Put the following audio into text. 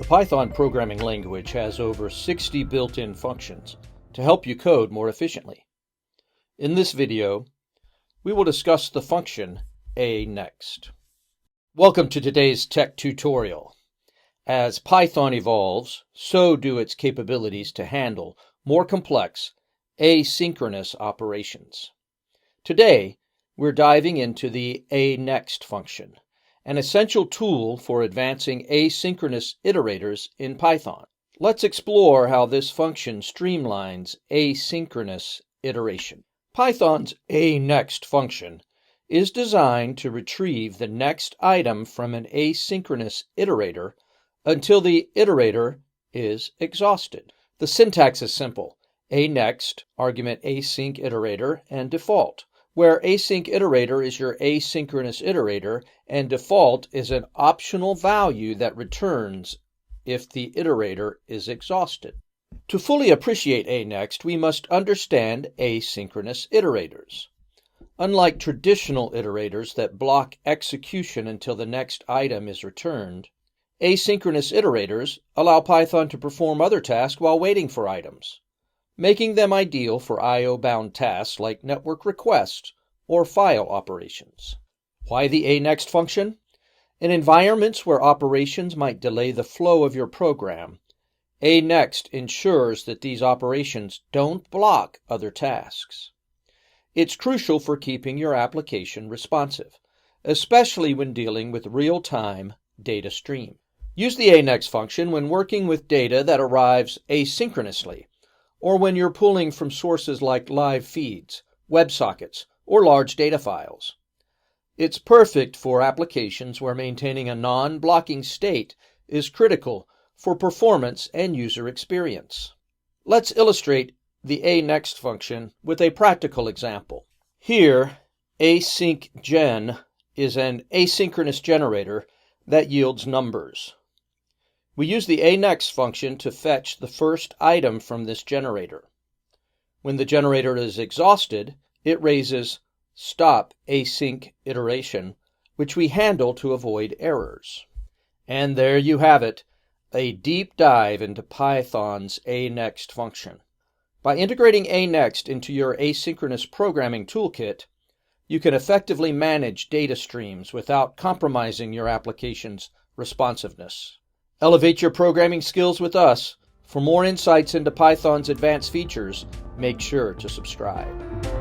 Python programming language has over 60 built-in functions to help you code more efficiently. In this video, we will discuss the function anext. Welcome to today's tech tutorial. As Python evolves, so do its capabilities to handle more complex asynchronous operations. Today, we're diving into the anext function, an essential tool for advancing asynchronous iterators in Python. Let's explore how this function streamlines asynchronous iteration. Python's anext function is designed to retrieve the next item from an asynchronous iterator until the iterator is exhausted. The syntax is simple: anext, argument async iterator, and default, where async iterator is your asynchronous iterator and default is an optional value that returns if the iterator is exhausted. To fully appreciate anext, we must understand asynchronous iterators. Unlike traditional iterators that block execution until the next item is returned, asynchronous iterators allow Python to perform other tasks while waiting for items, making them ideal for I/O-bound tasks like network requests or file operations. Why the anext function? In environments where operations might delay the flow of your program, anext ensures that these operations don't block other tasks. It's crucial for keeping your application responsive, especially when dealing with real-time data stream. Use the anext function when working with data that arrives asynchronously, or when you're pulling from sources like live feeds, WebSockets, or large data files. It's perfect for applications where maintaining a non-blocking state is critical for performance and user experience. Let's illustrate the anext function with a practical example. Here, async_gen is an asynchronous generator that yields numbers. We use the anext function to fetch the first item from this generator. When the generator is exhausted, it raises stop async iteration, which we handle to avoid errors. And there you have it, a deep dive into Python's anext function. By integrating anext into your asynchronous programming toolkit, you can effectively manage data streams without compromising your application's responsiveness. Elevate your programming skills with us. For more insights into Python's advanced features, make sure to subscribe.